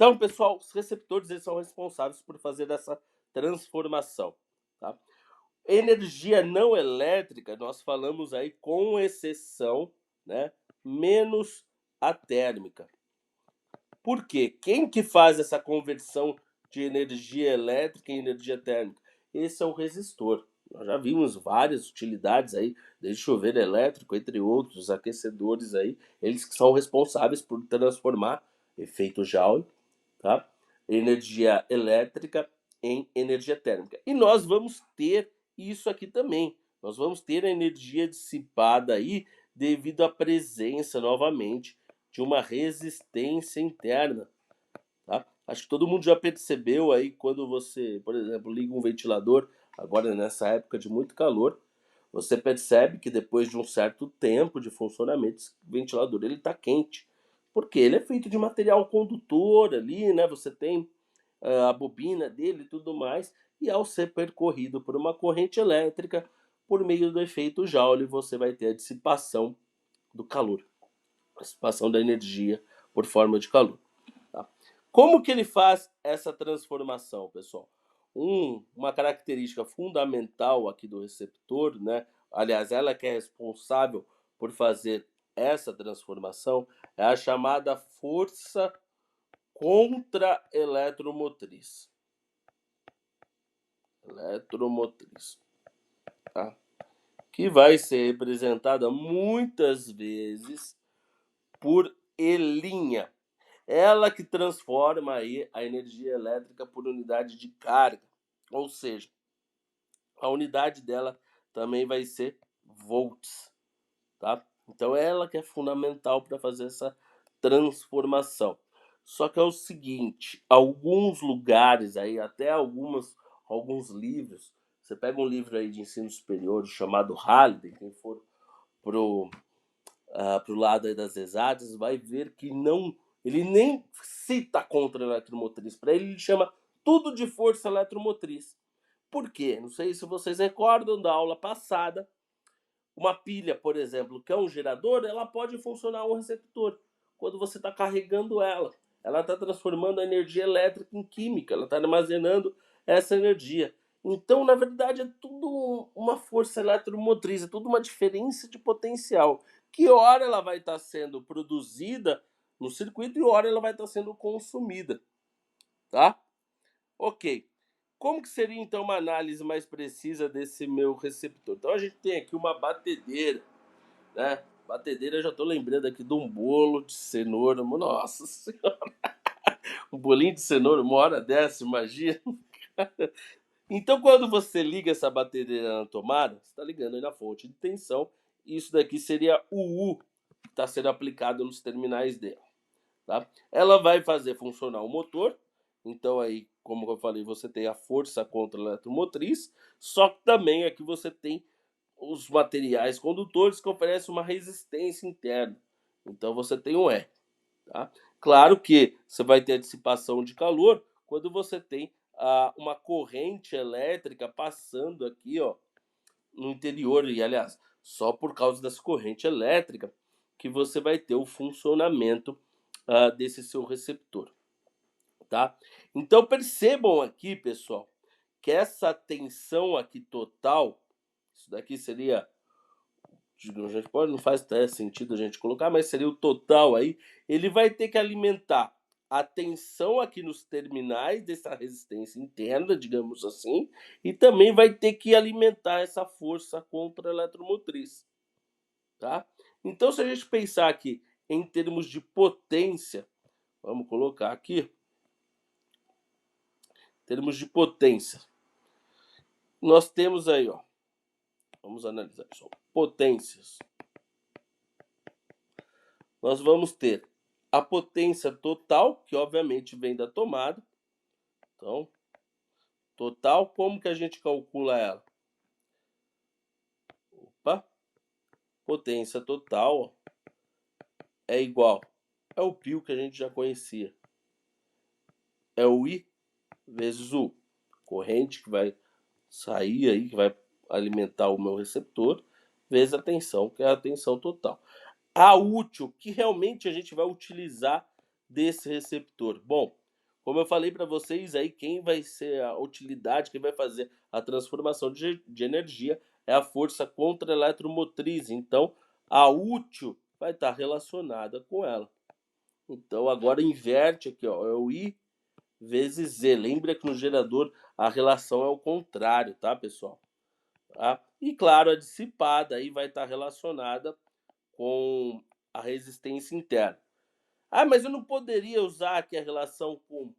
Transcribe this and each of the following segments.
Então, pessoal, os receptores eles são responsáveis por fazer essa transformação, tá? Energia não elétrica, nós falamos aí com exceção, né, menos a térmica. Por quê? Quem que faz essa conversão de energia elétrica em energia térmica? Esse é o resistor. Nós já vimos várias utilidades aí, desde chuveiro elétrico, entre outros, aquecedores aí, eles que são responsáveis por transformar efeito Joule, tá? Energia elétrica em energia térmica. E nós vamos ter isso aqui também. Nós vamos ter a energia dissipada aí devido à presença novamente de uma resistência interna, tá? Acho que todo mundo já percebeu aí quando você, por exemplo, liga um ventilador, agora nessa época de muito calor, você percebe que depois de um certo tempo de funcionamento, esse ventilador ele está quente. Porque ele é feito de material condutor ali, né? Você tem a bobina dele e tudo mais, e ao ser percorrido por uma corrente elétrica, por meio do efeito Joule, você vai ter a dissipação do calor, a dissipação da energia por forma de calor. Tá? Como que ele faz essa transformação, pessoal? Uma característica fundamental aqui do receptor, né? Aliás, ela que é responsável por fazer essa transformação é a chamada força contra-eletromotriz. Eletromotriz, tá? Que vai ser representada muitas vezes por Elinha. Ela que transforma aí a energia elétrica por unidade de carga, ou seja, a unidade dela também vai ser volts, tá? Então ela que é fundamental para fazer essa transformação. Só que é o seguinte, alguns lugares aí, até alguns livros, você pega um livro aí de ensino superior chamado Halliday, quem for pro pro lado aí das exatas, vai ver que não, ele nem cita contra a eletromotriz. Para ele chama tudo de força eletromotriz. Por quê? Não sei se vocês recordam da aula passada. Uma pilha, por exemplo, que é um gerador, ela pode funcionar um receptor. Quando você está carregando ela está transformando a energia elétrica em química, ela está armazenando essa energia. Então, na verdade, é tudo uma força eletromotriz, é tudo uma diferença de potencial. Que hora ela vai estar sendo produzida no circuito e hora ela vai estar sendo consumida, tá? Ok. Como que seria então uma análise mais precisa desse meu receptor? Então a gente tem aqui uma batedeira, né? Batedeira, eu já estou lembrando aqui de um bolo de cenoura. Nossa senhora, um bolinho de cenoura, uma hora dessa, imagina. Então, quando você liga essa batedeira na tomada, você está ligando aí na fonte de tensão. Isso daqui seria o U que está sendo aplicado nos terminais dela. Tá? Ela vai fazer funcionar o motor. Então, aí, como eu falei, você tem a força contra a eletromotriz. Só que também aqui você tem os materiais condutores que oferecem uma resistência interna. Então, você tem um R. Tá? Claro que você vai ter a dissipação de calor quando você tem uma corrente elétrica passando aqui, ó, no interior. E, aliás, só por causa dessa corrente elétrica que você vai ter o funcionamento desse seu receptor. Tá? Então, percebam aqui, pessoal, que essa tensão aqui total, isso daqui seria, a gente pode, não faz até sentido a gente colocar, mas seria o total aí, ele vai ter que alimentar a tensão aqui nos terminais dessa resistência interna, digamos assim, e também vai ter que alimentar essa força contra a eletromotriz, tá? Então, se a gente pensar aqui em termos de potência, vamos colocar aqui, em termos de potência, nós temos aí, ó, vamos analisar isso, potências. Nós vamos ter a potência total, que obviamente vem da tomada. Então, total, como que a gente calcula ela? Opa, potência total é igual, é o π que a gente já conhecia. É o I vezes U, corrente que vai sair aí, que vai alimentar o meu receptor, vezes a tensão, que é a tensão total. A útil, que realmente a gente vai utilizar desse receptor? Bom, como eu falei para vocês aí, quem vai ser a utilidade, quem vai fazer a transformação de energia é a força contra-eletromotriz. Então, a útil vai estar relacionada com ela. Então, agora inverte aqui, ó, é o I vezes Z. Lembra que no gerador a relação é o contrário, tá, pessoal? Tá? E claro, a dissipada aí vai estar relacionada com a resistência interna. Ah, mas eu não poderia usar aqui a relação com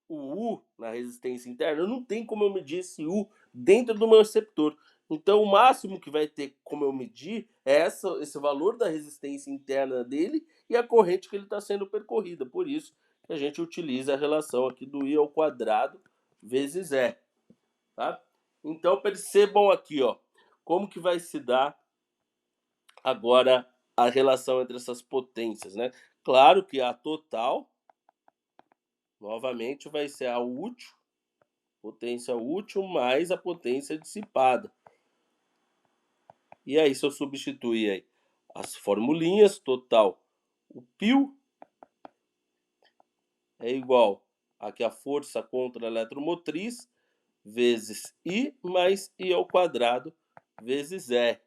o U na resistência interna? Não tem como eu medir esse U dentro do meu receptor. Então, o máximo que vai ter como eu medir é esse valor da resistência interna dele e a corrente que ele está sendo percorrida. Por isso que a gente utiliza a relação aqui do I ao quadrado vezes E. Tá? Então, percebam aqui, ó, como que vai se dar agora a relação entre essas potências, né? Claro que a total, novamente, vai ser a útil, potência útil mais a potência dissipada. E aí, se eu substituir aí as formulinhas, total, o π é igual aqui a força contra a eletromotriz vezes I mais I ao quadrado vezes E.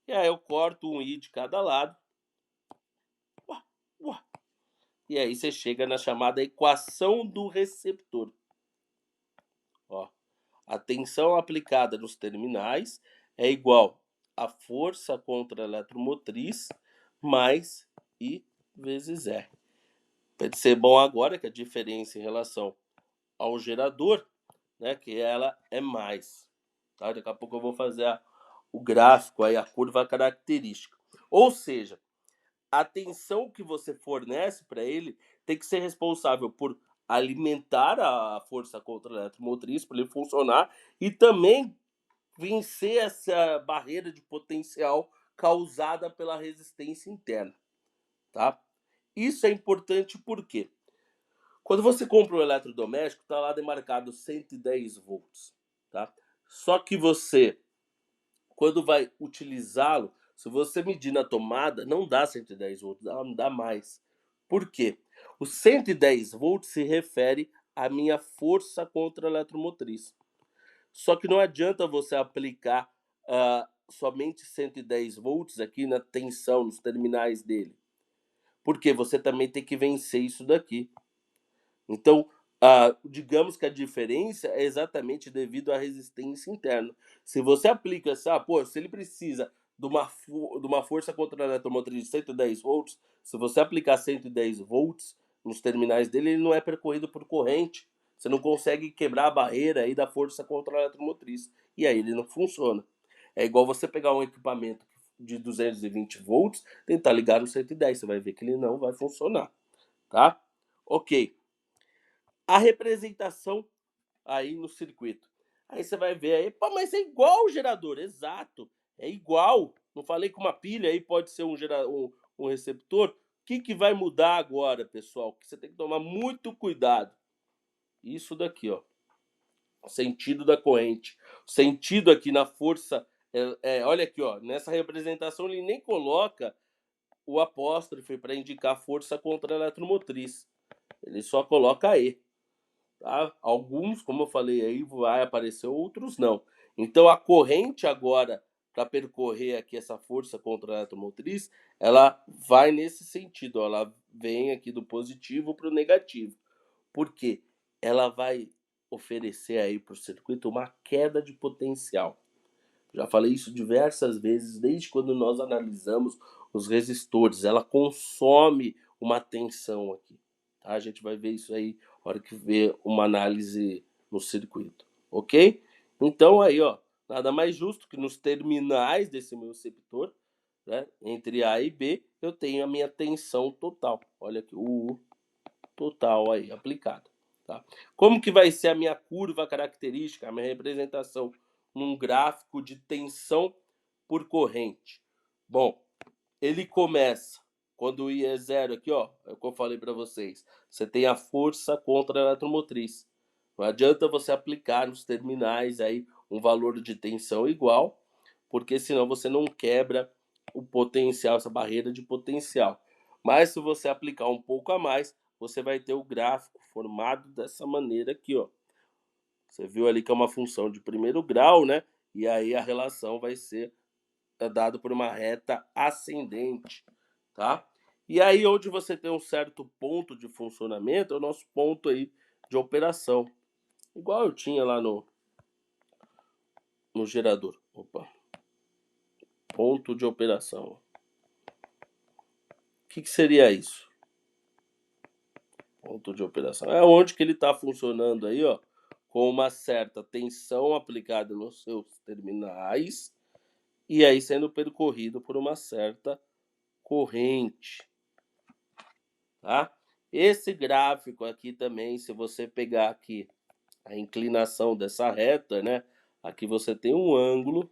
E aí eu corto um I de cada lado. E aí você chega na chamada equação do receptor. Ó, a tensão aplicada nos terminais é igual a força contra a eletromotriz mais I vezes R. Percebam agora que a diferença em relação ao gerador, né, que ela é mais. Tá? Daqui a pouco eu vou fazer o gráfico, aí, a curva característica. Ou seja, a tensão que você fornece para ele tem que ser responsável por alimentar a força contra a eletromotriz para ele funcionar e também vencer essa barreira de potencial causada pela resistência interna, tá? Isso é importante porque quando você compra um eletrodoméstico, está lá demarcado 110 volts, tá? Só que você, quando vai utilizá-lo, se você medir na tomada, não dá 110 volts, dá mais. Por quê? O 110 volts se refere à minha força contra a eletromotriz. Só que não adianta você aplicar somente 110 volts aqui na tensão, nos terminais dele. Porque você também tem que vencer isso daqui. Então, digamos que a diferença é exatamente devido à resistência interna. Se você aplica essa, se ele precisa de uma força contra a eletromotriz de 110 volts, se você aplicar 110 volts nos terminais dele, ele não é percorrido por corrente. Você não consegue quebrar a barreira aí da força contra a eletromotriz. E aí ele não funciona. É igual você pegar um equipamento de 220 volts, tentar ligar no 110, você vai ver que ele não vai funcionar, tá? Ok. A representação aí no circuito. Aí você vai ver aí, pô, mas é igual o gerador, exato, é igual. Não falei que uma pilha aí pode ser um receptor? O que vai mudar agora, pessoal? Que você tem que tomar muito cuidado. Isso daqui, ó, o sentido da corrente, o sentido aqui na força, olha aqui, ó, nessa representação ele nem coloca o apóstrofe para indicar força contra a eletromotriz, ele só coloca E. Tá? Alguns, como eu falei aí, vai aparecer, outros não. Então a corrente agora, para percorrer aqui essa força contra a eletromotriz, ela vai nesse sentido, ó, ela vem aqui do positivo para o negativo. Por quê? Ela vai oferecer aí para o circuito uma queda de potencial. Já falei isso diversas vezes, desde quando nós analisamos os resistores. Ela consome uma tensão aqui. Tá? A gente vai ver isso aí na hora que ver uma análise no circuito. Ok? Então aí, ó, nada mais justo que nos terminais desse meu receptor, né, entre A e B, eu tenho a minha tensão total. Olha aqui, o total aí aplicado. Tá? Como que vai ser a minha curva característica, a minha representação num gráfico de tensão por corrente? Bom, ele começa quando o I é zero aqui, ó, é o que eu falei para vocês. Você tem a força contra a eletromotriz. Não adianta você aplicar nos terminais aí um valor de tensão igual, porque senão você não quebra o potencial, essa barreira de potencial. Mas se você aplicar um pouco a mais, você vai ter o gráfico formado dessa maneira aqui, ó. Você viu ali que é uma função de primeiro grau, né? E aí a relação vai ser dada por uma reta ascendente, tá? E aí onde você tem um certo ponto de funcionamento é o nosso ponto aí de operação. Igual eu tinha lá no gerador. Opa. Ponto de operação. O que seria isso? Ponto de operação. É onde que ele está funcionando aí, ó, com uma certa tensão aplicada nos seus terminais e aí sendo percorrido por uma certa corrente, tá? Esse gráfico aqui também, se você pegar aqui a inclinação dessa reta, né? Aqui você tem um ângulo,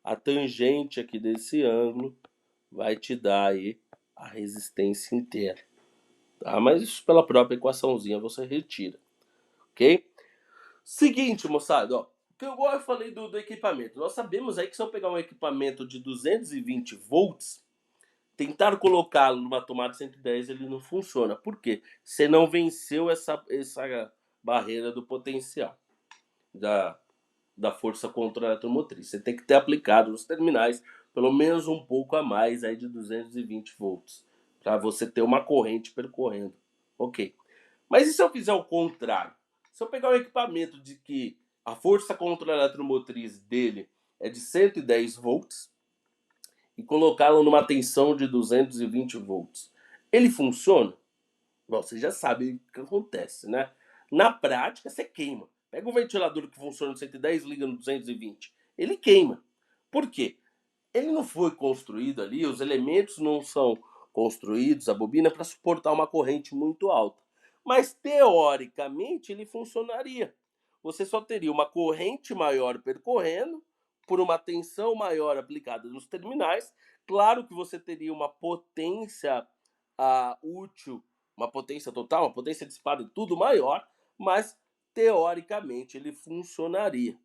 a tangente aqui desse ângulo vai te dar aí a resistência inteira, tá? Mas isso pela própria equaçãozinha você retira, ok? Seguinte, moçada, ó, que igual eu falei do equipamento, nós sabemos aí que se eu pegar um equipamento de 220 volts, tentar colocá-lo numa tomada de 110 ele não funciona. Por quê? Você não venceu essa barreira do potencial, da, da força contra a eletromotriz. Você tem que ter aplicado nos terminais pelo menos um pouco a mais aí de 220 volts, para você ter uma corrente percorrendo. Ok. Mas e se eu fizer o contrário? Se eu pegar um equipamento de que a força contra a eletromotriz dele é de 110 volts e colocá-lo numa tensão de 220 volts, ele funciona? Bom, você já sabe o que acontece, né? Na prática, você queima. Pega um ventilador que funciona no 110 e liga no 220. Ele queima. Por quê? Ele não foi construído ali, os elementos não são construídos, a bobina, para suportar uma corrente muito alta. Mas, teoricamente, ele funcionaria. Você só teria uma corrente maior percorrendo, por uma tensão maior aplicada nos terminais. Claro que você teria uma potência útil, uma potência total, uma potência dissipada e tudo maior, mas, teoricamente, ele funcionaria,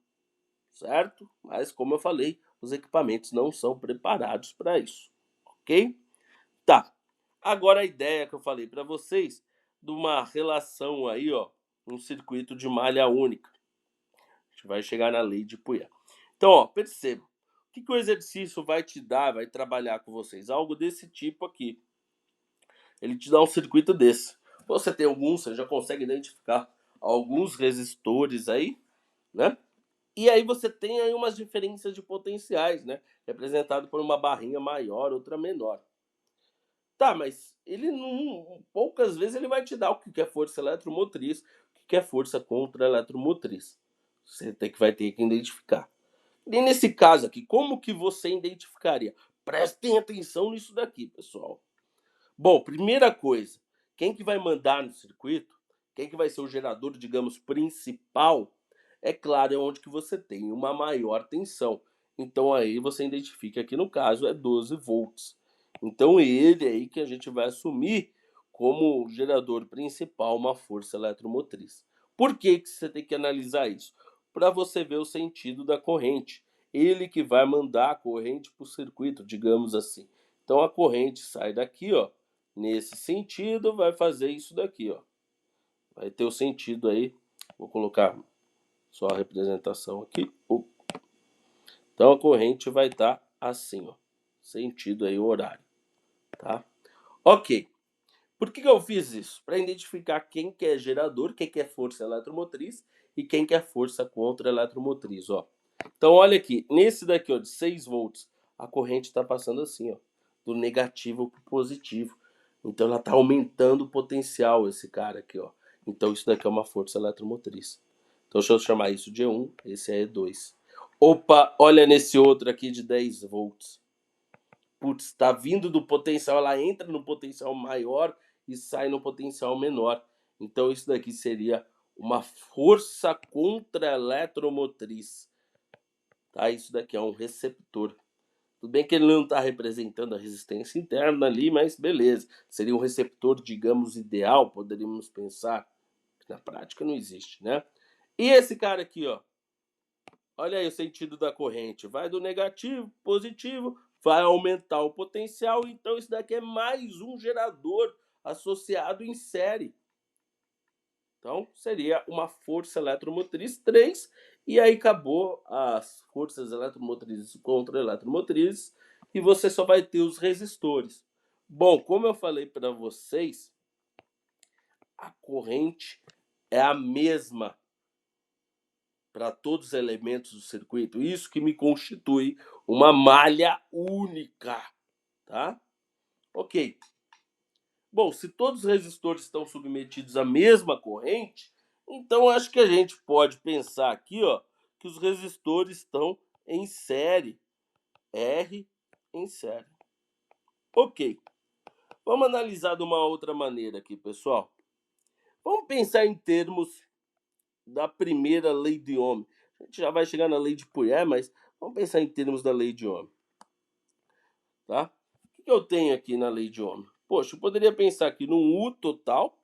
certo? Mas, como eu falei, os equipamentos não são preparados para isso, ok? Tá. Agora a ideia que eu falei para vocês de uma relação aí, ó, um circuito de malha única. A gente vai chegar na lei de Pouillet. Então, ó, perceba. O que o exercício vai te dar, vai trabalhar com vocês? Algo desse tipo aqui. Ele te dá um circuito desse. Você tem alguns, você já consegue identificar alguns resistores aí, né? E aí você tem aí umas diferenças de potenciais, né? Representado por uma barrinha maior, outra menor. Tá, mas ele não. Poucas vezes ele vai te dar o que é força eletromotriz, o que é força contra eletromotriz. Você vai ter que identificar. E nesse caso aqui, como que você identificaria? Prestem atenção nisso daqui, pessoal. Bom, primeira coisa, quem que vai mandar no circuito, quem que vai ser o gerador, digamos, principal, é claro, é onde que você tem uma maior tensão. Então aí você identifica que no caso é 12 volts. Então ele aí que a gente vai assumir como gerador principal uma força eletromotriz. Por que que você tem que analisar isso? Para você ver o sentido da corrente. Ele que vai mandar a corrente para o circuito, digamos assim. Então a corrente sai daqui, ó, nesse sentido, vai fazer isso daqui, ó. Vai ter o sentido aí. Vou colocar só a representação aqui. Então a corrente vai estar assim, ó. Sentido aí o horário, tá? Ok. Por que eu fiz isso? Para identificar quem que é gerador, quem que é força eletromotriz e quem que é força contra eletromotriz, ó. Então olha aqui, nesse daqui, ó, de 6 volts, a corrente está passando assim, ó, do negativo para o positivo. Então ela está aumentando o potencial, esse cara aqui, ó. Então isso daqui é uma força eletromotriz. Então deixa eu chamar isso de E1, esse é E2. Opa, olha nesse outro aqui de 10 volts. Putz, está vindo do potencial, ela entra no potencial maior e sai no potencial menor. Então isso daqui seria uma força contra-eletromotriz. Tá? Isso daqui é um receptor. Tudo bem que ele não está representando a resistência interna ali, mas beleza. Seria um receptor, digamos, ideal, poderíamos pensar. Na prática não existe, né? E esse cara aqui, ó. Olha aí o sentido da corrente. Vai do negativo, positivo, vai aumentar o potencial. Então isso daqui é mais um gerador associado em série. Então, seria uma força eletromotriz 3, e aí acabou as forças eletromotrizes contra eletromotrizes, e você só vai ter os resistores. Bom, como eu falei para vocês, a corrente é a mesma para todos os elementos do circuito. Isso que me constitui uma malha única, tá? Ok. Bom, se todos os resistores estão submetidos à mesma corrente, então acho que a gente pode pensar aqui, ó, que os resistores estão em série, R em série. Ok. Vamos analisar de uma outra maneira aqui, pessoal. Vamos pensar em termos da primeira lei de Ohm. A gente já vai chegar na lei de Pouillet, mas vamos pensar em termos da lei de Ohm, tá? O que eu tenho aqui na lei de Ohm? Poxa, eu poderia pensar aqui num U total.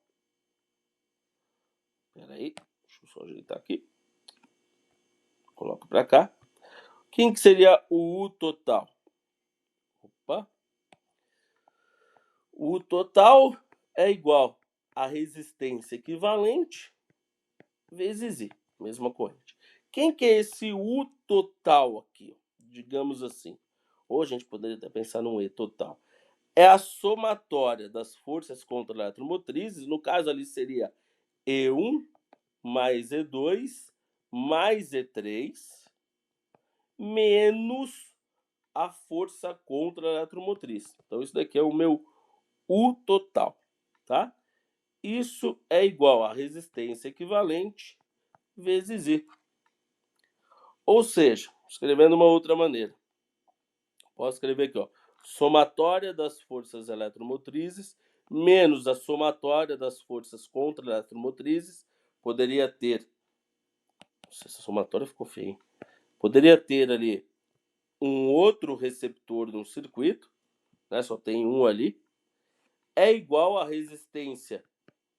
Espera aí, deixa eu só ajeitar aqui. Coloco para cá. Quem que seria o U total? Opa. O U total é igual a resistência equivalente vezes I, mesma corrente. Quem que é esse U total aqui? Digamos assim. Ou a gente poderia até pensar num E total. É a somatória das forças contra-eletromotrizes, no caso ali seria E1 mais E2 mais E3 menos a força contra-eletromotriz. Então isso daqui é o meu U total, tá? Isso é igual a resistência equivalente vezes I. Ou seja, escrevendo uma outra maneira, posso escrever aqui, ó, somatória das forças eletromotrizes menos a somatória das forças contra-eletromotrizes, poderia ter, nossa, essa somatória ficou feia, hein? Poderia ter ali um outro receptor no circuito, né, só tem um ali, é igual a resistência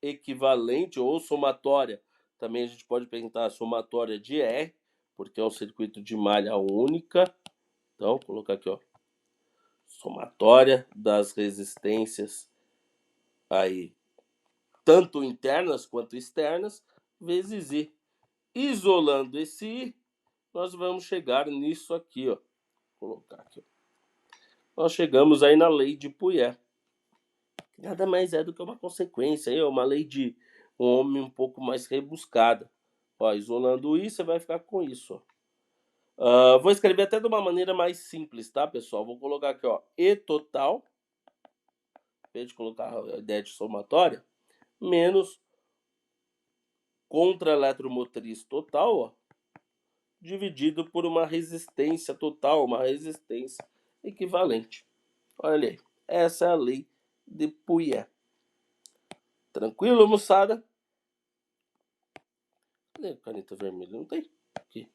equivalente ou somatória, também a gente pode perguntar a somatória de R, porque é um circuito de malha única. Então, vou colocar aqui, ó, somatória das resistências aí, tanto internas quanto externas, vezes I. Isolando esse I, nós vamos chegar nisso aqui, ó. Vou colocar aqui, ó. Nós chegamos aí na lei de Pouillet. Nada mais é do que uma consequência, aí, uma lei de Ohm um pouco mais rebuscada. Ó, isolando isso, você vai ficar com isso. Ó. Vou escrever até de uma maneira mais simples, tá, pessoal? Vou colocar aqui, ó, E total, em vez de colocar a ideia de somatória, menos contra-eletromotriz total, ó, dividido por uma resistência total, uma resistência equivalente. Olha aí, essa é a lei de Pouillet. Tranquilo, moçada? Cadê a caneta vermelha? Não tem? Aqui.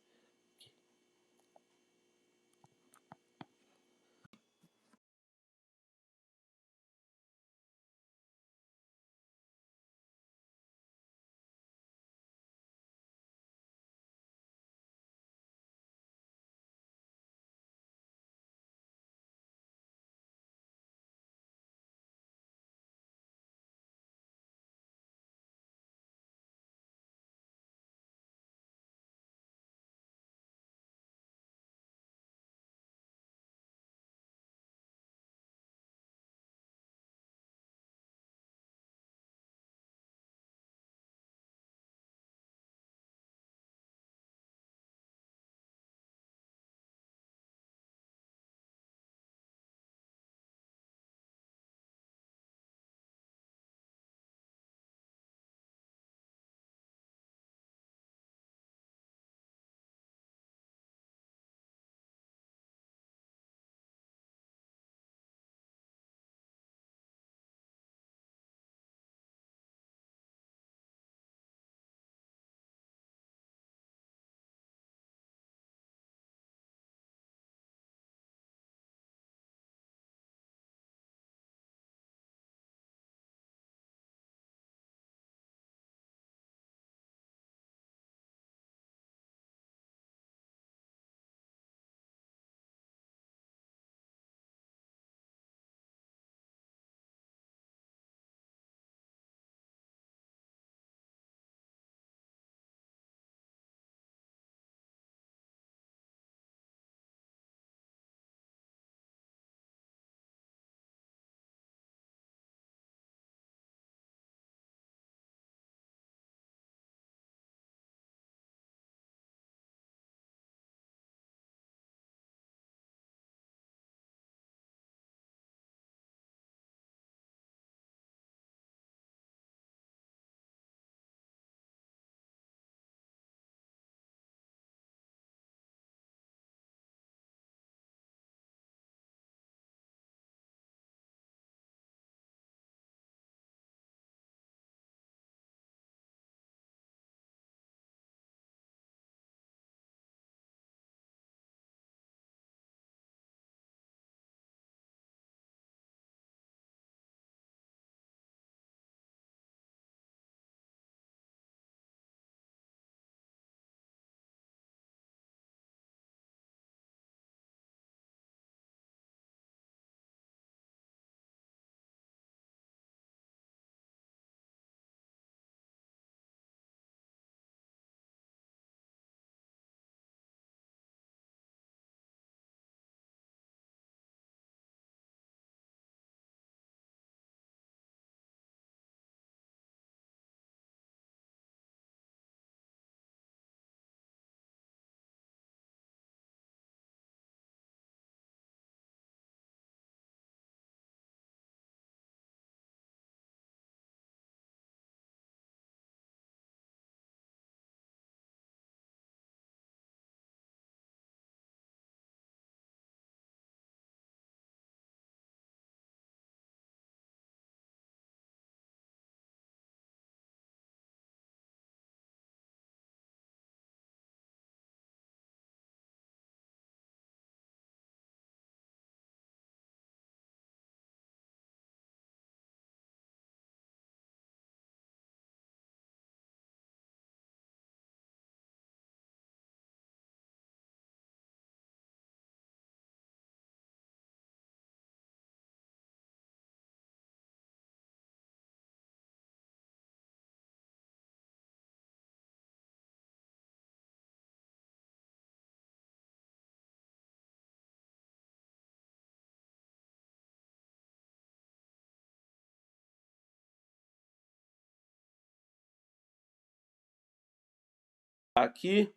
aqui.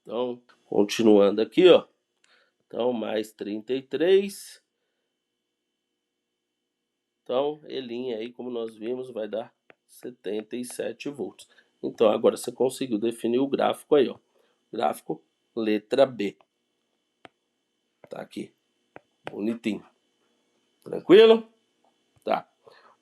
Então, continuando aqui, ó. Então, mais 33. Então, Elinha aí, como nós vimos, vai dar 77 volts. Então, agora você conseguiu definir o gráfico aí, ó. Gráfico letra B. Tá aqui. Bonitinho. Tranquilo? Tá.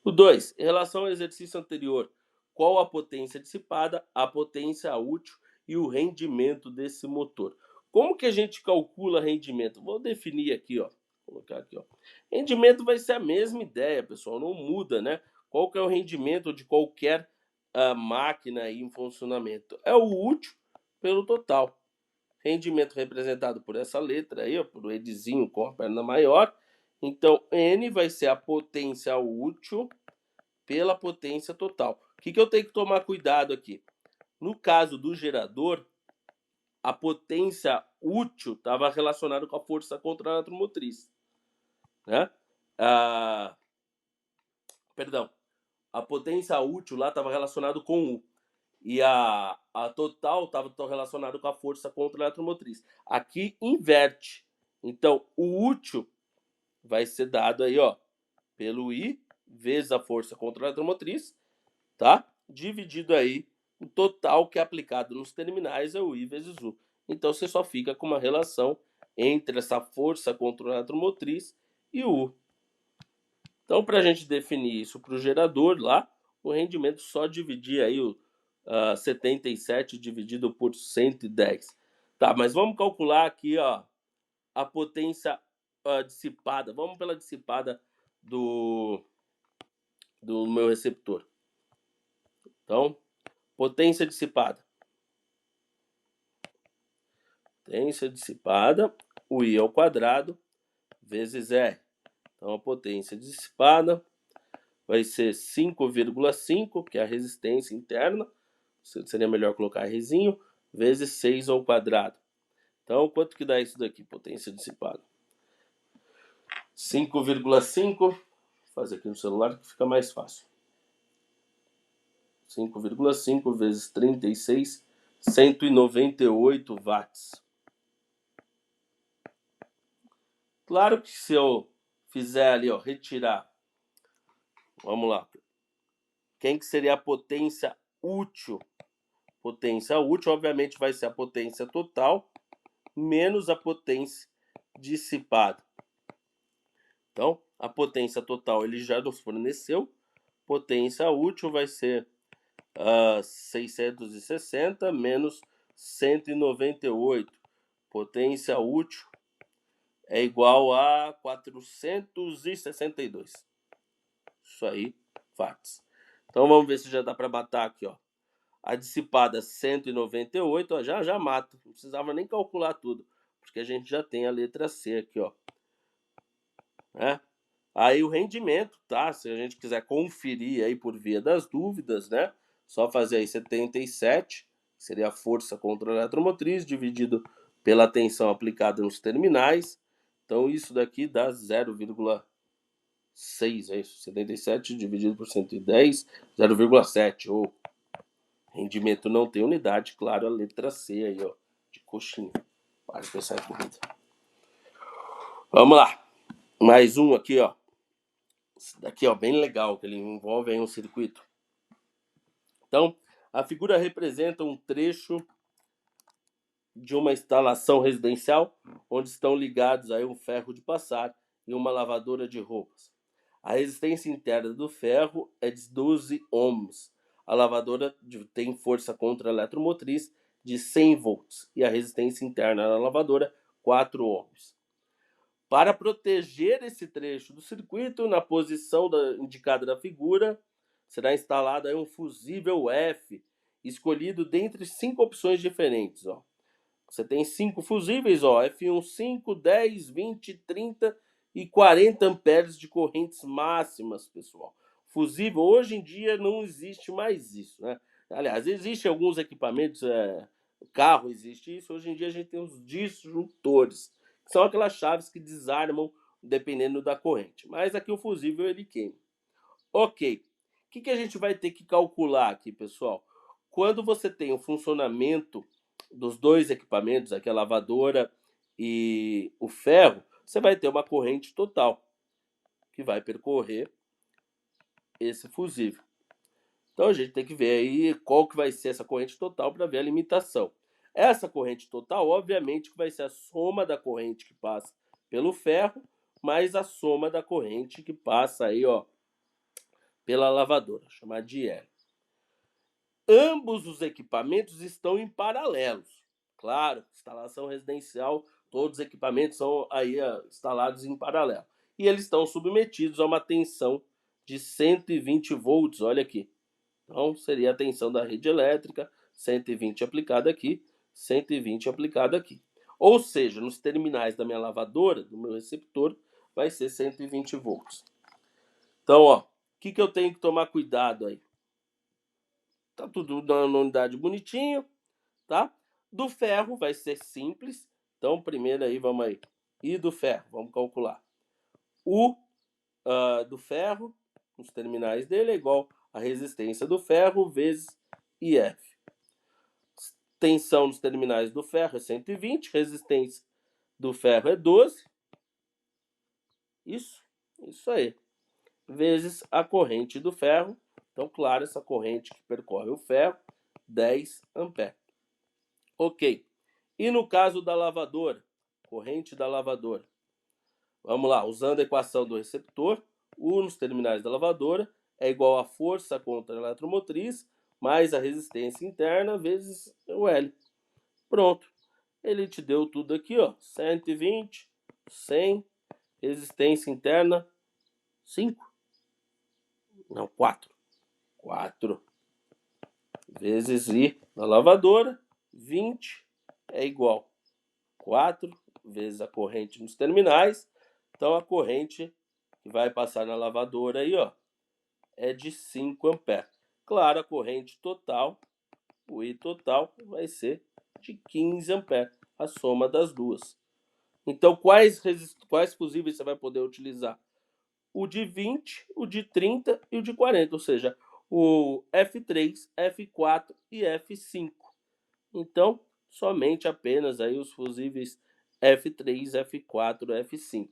O 2. Em relação ao exercício anterior, qual a potência dissipada, a potência útil e o rendimento desse motor? Como que a gente calcula rendimento? Vou definir aqui, ó. Vou colocar aqui, ó. Rendimento vai ser a mesma ideia, pessoal, não muda, né? Qual que é o rendimento de qualquer máquina aí em funcionamento? É o útil pelo total. Rendimento representado por essa letra aí, ó, por o Edzinho com a perna maior. Então, N vai ser a potência útil pela potência total. O que eu tenho que tomar cuidado aqui? No caso do gerador, a potência útil estava relacionada com a força contra a eletromotriz. Né? Perdão, a potência útil lá estava relacionada com U. E a total estava relacionada com a força contra a eletromotriz. Aqui inverte. Então, o útil vai ser dado aí, ó, pelo I vezes a força contra a eletromotriz, tá? Dividido aí o total que é aplicado nos terminais é o I vezes U. Então você só fica com uma relação entre essa força contra a eletromotriz e o U. Então, para a gente definir isso para o gerador lá, o rendimento só dividir aí o 77 dividido por 110. Tá, mas vamos calcular aqui, ó, a potência dissipada. Vamos pela dissipada do meu receptor. Então, potência dissipada. Potência dissipada, o I ao quadrado, vezes R. Então, a potência dissipada vai ser 5,5, que é a resistência interna. Seria melhor colocar Rzinho, vezes 6 ao quadrado. Então, quanto que dá isso daqui, potência dissipada? 5,5, vou fazer aqui no celular que fica mais fácil. 5,5 vezes 36, 198 watts. Claro que se eu fizer ali, ó, retirar, vamos lá, quem que seria a potência útil? Potência útil, obviamente, vai ser a potência total menos a potência dissipada. Então, a potência total ele já nos forneceu. Potência útil vai ser 660 menos 198. Potência útil é igual a 462. Isso aí, watts. Então vamos ver se já dá para matar aqui, ó. A dissipada 198, ó, já mata. Não precisava nem calcular tudo, porque a gente já tem a letra C aqui, ó. Né? Aí o rendimento, tá? Se a gente quiser conferir aí por via das dúvidas, né? Só fazer aí 77, seria a força contra a eletromotriz, dividido pela tensão aplicada nos terminais. Então isso daqui dá 0,6, é isso? 77 dividido por 110, 0,7. Ou rendimento não tem unidade, claro, a letra C aí, ó, de coxinha. Para de pensar em corrida. Vamos lá. Mais um aqui, ó. Esse daqui, ó, bem legal, que ele envolve aí um circuito. Então, a figura representa um trecho de uma instalação residencial onde estão ligados aí um ferro de passar e uma lavadora de roupas. A resistência interna do ferro é de 12 ohms. A lavadora tem força contra a eletromotriz de 100 volts e a resistência interna da lavadora 4 ohms. Para proteger esse trecho do circuito, na posição indicada na figura, será instalado aí um fusível F, escolhido dentre 5 opções diferentes. Ó. Você tem 5 fusíveis, ó, F1 5, 10, 20, 30 e 40 amperes de correntes máximas, pessoal. Fusível, hoje em dia não existe mais isso, né? Aliás, existem alguns equipamentos, carro existe isso, hoje em dia a gente tem os disjuntores, que são aquelas chaves que desarmam dependendo da corrente. Mas aqui o fusível ele queima. Ok. O que a gente vai ter que calcular aqui, pessoal? Quando você tem o funcionamento dos dois equipamentos, aqui a lavadora e o ferro, você vai ter uma corrente total que vai percorrer esse fusível. Então a gente tem que ver aí qual que vai ser essa corrente total para ver a limitação. Essa corrente total, obviamente, que vai ser a soma da corrente que passa pelo ferro mais a soma da corrente que passa aí, ó, pela lavadora, chamada de L. Ambos os equipamentos estão em paralelos. Claro, instalação residencial, todos os equipamentos são aí instalados em paralelo. E eles estão submetidos a uma tensão de 120 volts, olha aqui. Então, seria a tensão da rede elétrica, 120 aplicada aqui, 120 aplicada aqui. Ou seja, nos terminais da minha lavadora, do meu receptor, vai ser 120 volts. Então, ó, o que eu tenho que tomar cuidado aí? Tá tudo na unidade bonitinho, tá? Do ferro vai ser simples. Então, primeiro aí, vamos aí. E do ferro, vamos calcular. O do ferro, os terminais dele, é igual a resistência do ferro vezes IF. Tensão nos terminais do ferro é 120, resistência do ferro é 12. Isso aí. Vezes a corrente do ferro. Então, claro, essa corrente que percorre o ferro, 10 amperes. Ok. E no caso da lavadora, corrente da lavadora. Vamos lá, usando a equação do receptor, U nos terminais da lavadora é igual a força contra a eletromotriz mais a resistência interna vezes o L. Pronto. Ele te deu tudo aqui, ó. 120, 100, resistência interna 5. Não, 4. 4 vezes I na lavadora, 20 é igual 4 vezes a corrente nos terminais. Então a corrente que vai passar na lavadora aí, ó, é de 5 amperes. Claro, a corrente total, o I total, vai ser de 15 amperes, a soma das duas. Então, quais fusíveis você vai poder utilizar? O de 20, o de 30 e o de 40, ou seja, o F3, F4 e F5. Então, somente apenas aí os fusíveis F3, F4, F5.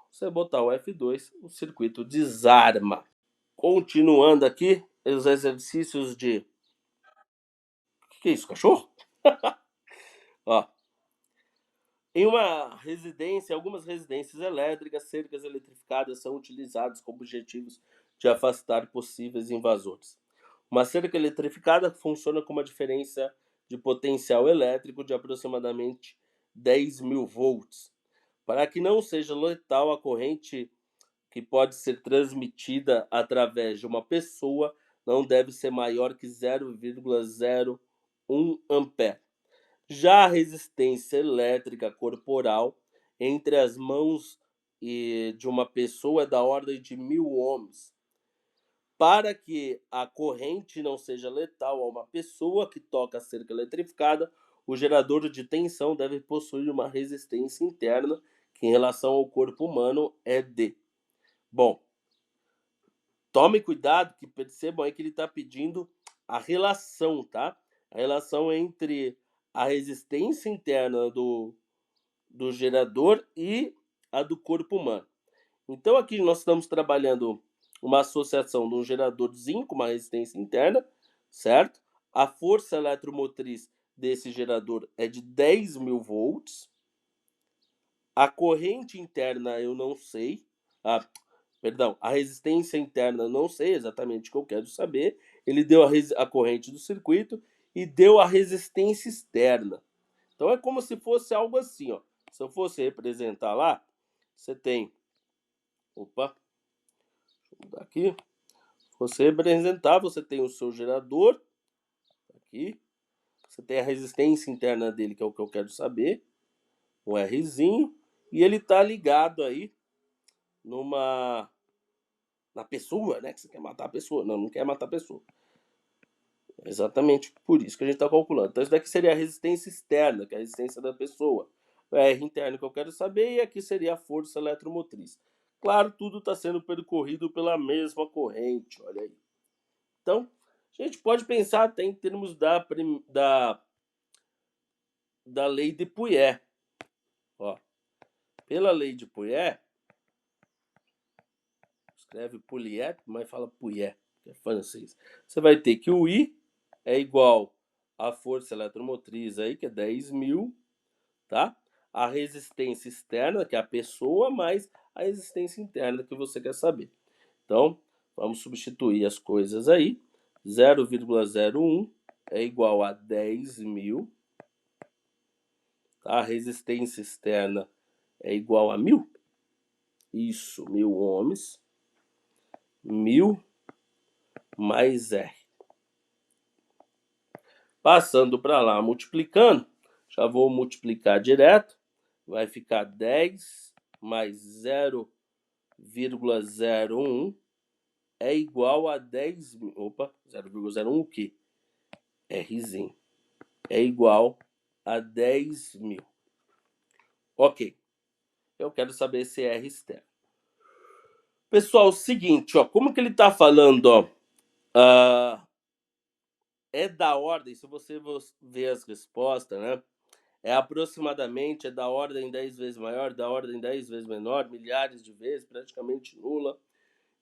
Você botar o F2, o circuito desarma. Continuando aqui, os exercícios de... O que é isso, cachorro? Ó, em uma residência, algumas residências elétricas, cercas eletrificadas são utilizadas como objetivos de afastar possíveis invasores. Uma cerca eletrificada funciona com uma diferença de potencial elétrico de aproximadamente 10.000 volts. Para que não seja letal, a corrente que pode ser transmitida através de uma pessoa não deve ser maior que 0,01 ampere. Já a resistência elétrica corporal entre as mãos de uma pessoa é da ordem de 1.000 ohms. Para que a corrente não seja letal a uma pessoa que toca a cerca eletrificada, o gerador de tensão deve possuir uma resistência interna que, em relação ao corpo humano, é D. Bom, tome cuidado, que percebam aí que ele está pedindo a relação, tá? A relação entre a resistência interna do gerador e a do corpo humano. Então aqui nós estamos trabalhando uma associação de um geradorzinho com uma resistência interna, certo? A força eletromotriz desse gerador é de 10.000 volts. A corrente interna eu não sei. A resistência interna eu não sei exatamente o que eu quero saber. Ele deu a corrente do circuito e deu a resistência externa. Então é como se fosse algo assim, ó. Se eu fosse representar lá, você tem... Opa, deixa eu mudar aqui. Você representar, você tem o seu gerador, aqui. Você tem a resistência interna dele, que é o que eu quero saber. Um Rzinho. E ele está ligado aí na pessoa, né? Que você quer matar a pessoa. Não quer matar a pessoa. É exatamente por isso que a gente está calculando. Então, isso daqui seria a resistência externa, que é a resistência da pessoa. O R interno que eu quero saber, e aqui seria a força eletromotriz. Claro, tudo está sendo percorrido pela mesma corrente, olha aí. Então, A gente pode pensar até em termos da lei de Pouillet. Ó, pela lei de Pouillet, escreve Pouillet, mas fala Pouillet, que é francês. Você vai ter que o I é igual à força eletromotriz aí, que é 10.000, tá? A resistência externa, que é a pessoa, mais a resistência interna que você quer saber. Então, vamos substituir as coisas aí. 0,01 é igual a 10.000. Tá? A resistência externa é igual a 1.000. Isso, 1.000 ohms. 1.000 mais R. Passando para lá, multiplicando. Já vou multiplicar direto. Vai ficar 10 mais 0,01 é igual a 10.000. Opa, 0,01 o quê? Rzinho. É igual a 10.000. Ok. Eu quero saber esse R externo. Pessoal, o seguinte, ó, como que ele está falando, ó, é da ordem, se você ver as respostas, né? É aproximadamente, é da ordem 10 vezes maior, da ordem 10 vezes menor, milhares de vezes, praticamente nula.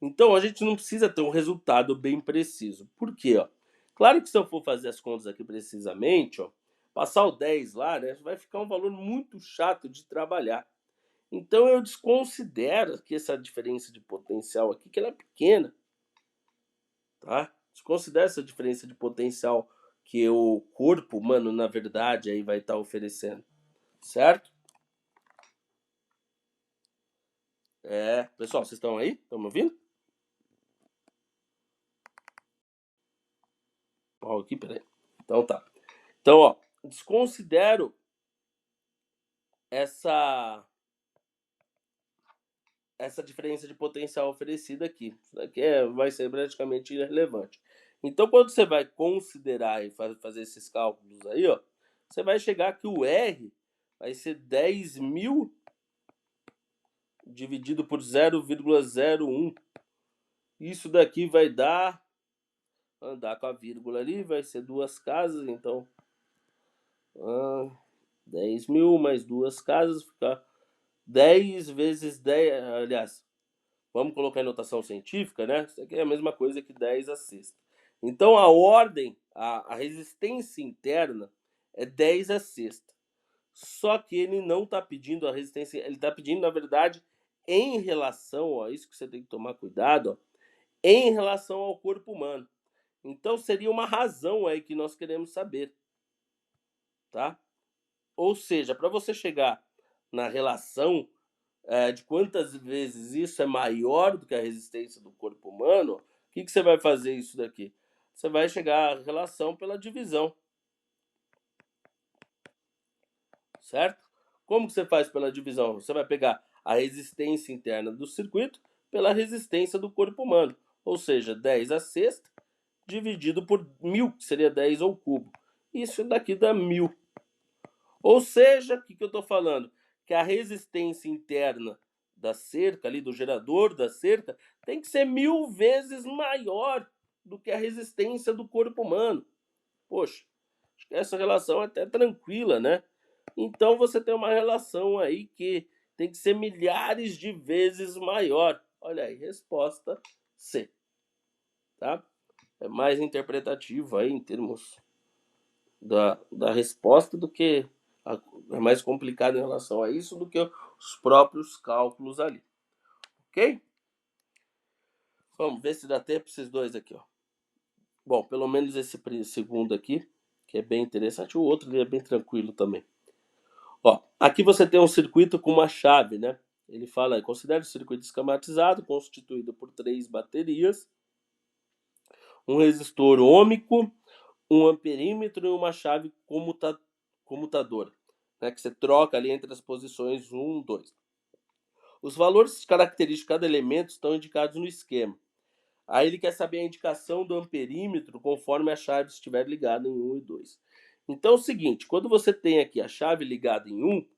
Então, a gente não precisa ter um resultado bem preciso. Por quê? Ó? Claro que se eu for fazer as contas aqui precisamente, ó, passar o 10 lá, né, vai ficar um valor muito chato de trabalhar. Então, eu desconsidero que essa diferença de potencial aqui, que ela é pequena. Tá? Desconsidera essa diferença de potencial que o corpo humano, na verdade, aí vai estar oferecendo. Certo? Pessoal, vocês estão aí? Estão me ouvindo? Ó, aqui, peraí. Então tá. Então, ó, desconsidero essa diferença de potencial oferecida aqui. Isso daqui vai ser praticamente irrelevante. Então, quando você vai considerar e fazer esses cálculos aí, ó, você vai chegar que o R vai ser 10.000 dividido por 0,01. Isso daqui vai dar, andar com a vírgula ali, vai ser duas casas, então 10.000 mais duas casas, fica 10 vezes 10, aliás, vamos colocar em notação científica, né? Isso aqui é a mesma coisa que 10 a sexta. Então a ordem, a resistência interna é 10 a sexta. Só que ele não está pedindo a resistência, ele está pedindo, na verdade, em relação, ó, isso que você tem que tomar cuidado, ó, em relação ao corpo humano. Então seria uma razão aí que nós queremos saber, tá? Ou seja, para você chegar na relação de quantas vezes isso é maior do que a resistência do corpo humano, o que você vai fazer isso daqui? Você vai chegar à relação pela divisão, certo? Como que você faz pela divisão? Você vai pegar a resistência interna do circuito pela resistência do corpo humano, ou seja, 10 a sexta dividido por 1.000, que seria 10 ao cubo. Isso daqui dá 1.000. Ou seja, o que eu estou falando? Que a resistência interna da cerca, ali do gerador da cerca, tem que ser 1.000 vezes maior do que a resistência do corpo humano. Poxa, acho que essa relação é até tranquila, né? Então você tem uma relação aí que tem que ser milhares de vezes maior. Olha aí, resposta C. Tá? É mais interpretativo aí em termos da resposta do que é mais complicado em relação a isso do que os próprios cálculos ali. Ok? Vamos ver se dá tempo esses dois aqui, ó. Bom, pelo menos esse segundo aqui, que é bem interessante. O outro é bem tranquilo também. Ó, aqui você tem um circuito com uma chave, né? Ele fala aí, considere o circuito esquematizado, constituído por 3 baterias, um resistor ôhmico, um amperímetro e uma chave comutadora, né, que você troca ali entre as posições 1, 2. Os valores característicos de cada elemento estão indicados no esquema. Aí ele quer saber a indicação do amperímetro conforme a chave estiver ligada em 1 e 2. Então é o seguinte, quando você tem aqui a chave ligada em 1,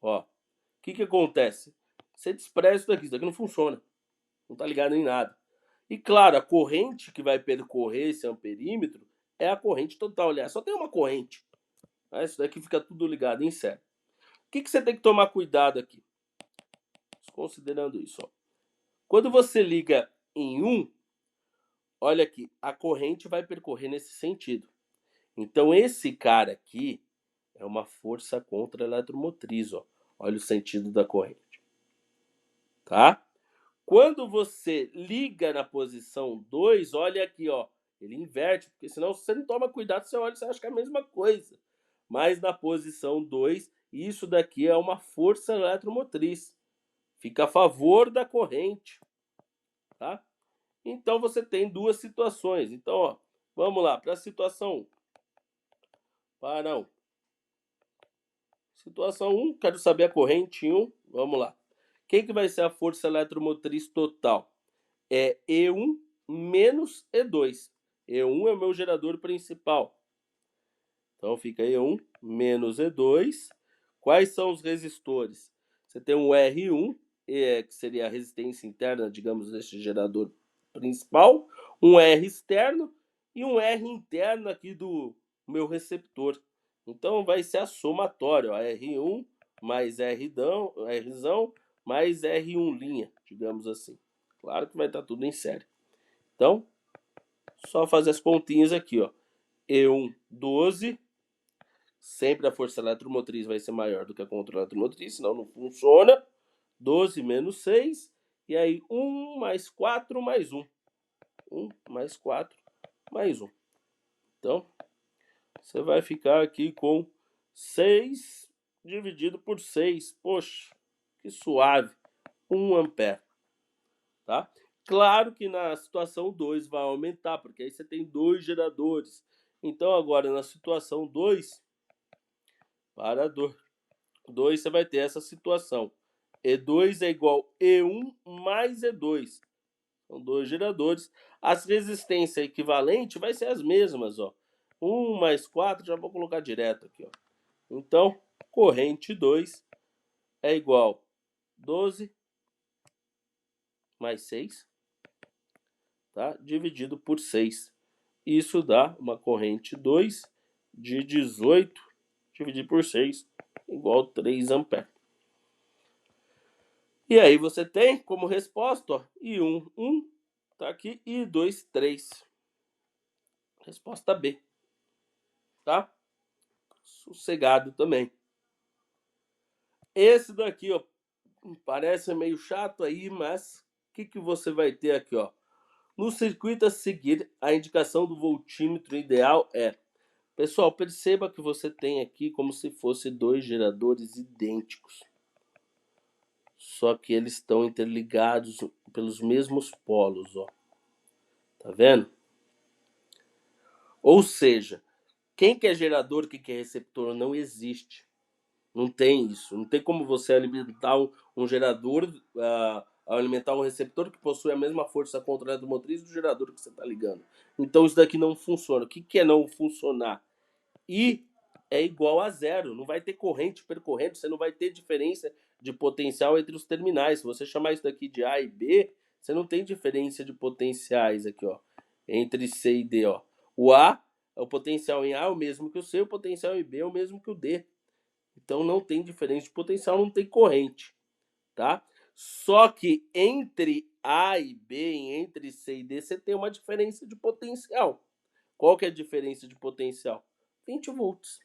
ó, o que acontece? Você despreza isso daqui não funciona, não está ligado em nada. E claro, a corrente que vai percorrer esse amperímetro é a corrente total. Aliás, só tem uma corrente. Tá? Isso daqui fica tudo ligado em série. O que você tem que tomar cuidado aqui? Considerando isso. Ó. Quando você liga em 1, olha aqui, a corrente vai percorrer nesse sentido. Então, esse cara aqui é uma força contra-eletromotriz. Ó. Olha o sentido da corrente. Tá? Quando você liga na posição 2, olha aqui, ó, ele inverte, porque senão se você não toma cuidado, você olha e você acha que é a mesma coisa. Mas na posição 2, isso daqui é uma força eletromotriz. Fica a favor da corrente, tá? Então você tem duas situações. Então, ó, vamos lá para a situação 1. Para 1. Situação 1, quero saber a corrente 1. Vamos lá. Quem que vai ser a força eletromotriz total? É E1 menos E2. E1 é o meu gerador principal. Então fica E1 menos E2. Quais são os resistores? Você tem um R1, que seria a resistência interna, digamos, deste gerador principal, um R externo e um R interno aqui do meu receptor. Então vai ser a somatória, ó, R1 mais Rzão mais R1 linha, digamos assim. Claro que vai estar tudo em série. Então, só fazer as continhas aqui, ó. E1, 12. Sempre a força eletromotriz vai ser maior do que a contra-eletromotriz, senão não funciona. 12 menos 6. E aí, 1 mais 4 mais 1. 1 mais 4 mais 1. Então, você vai ficar aqui com 6 dividido por 6. Poxa, que suave. 1 ampere. Tá? Claro que na situação 2 vai aumentar, porque aí você tem dois geradores. Então, agora na situação 2, para 2, você vai ter essa situação. E2 é igual a E1 mais E2. São dois geradores. As resistências equivalentes vai ser as mesmas. Ó. 1 mais 4, já vou colocar direto aqui. Ó. Então, corrente 2 é igual a 12 mais 6, tá? Dividido por 6. Isso dá uma corrente 2 de 18 dividido por 6 igual a 3 amperes. E aí você tem como resposta, ó, I1, 1, tá aqui, I2, 3. Resposta B, tá? Sossegado também. Esse daqui, ó, parece meio chato aí, mas o que você vai ter aqui, ó? No circuito a seguir, a indicação do voltímetro ideal é... Pessoal, perceba que você tem aqui como se fosse dois geradores idênticos. Só que eles estão interligados pelos mesmos polos, ó. Tá vendo? Ou seja, quem que é gerador, quem que é receptor, não existe. Não tem isso. Não tem como você alimentar um gerador, alimentar um receptor que possui a mesma força contra-eletromotriz do gerador que você está ligando. Então isso daqui não funciona. O que é não funcionar? I é igual a zero. Não vai ter corrente percorrendo, você não vai ter diferença de potencial entre os terminais. Se você chamar isso daqui de A e B, você não tem diferença de potenciais aqui, ó, entre C e D, ó. O A, o potencial em A é o mesmo que o C, o potencial em B é o mesmo que o D. Então não tem diferença de potencial, não tem corrente, tá? Só que entre A e B, entre C e D, você tem uma diferença de potencial. Qual que é a diferença de potencial? 20 volts.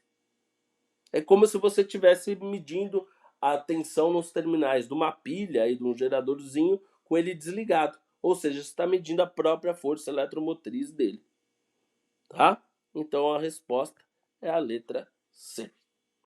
É como se você estivesse medindo a tensão nos terminais de uma pilha e de um geradorzinho com ele desligado. Ou seja, você está medindo a própria força eletromotriz dele. Tá? Então a resposta é a letra C.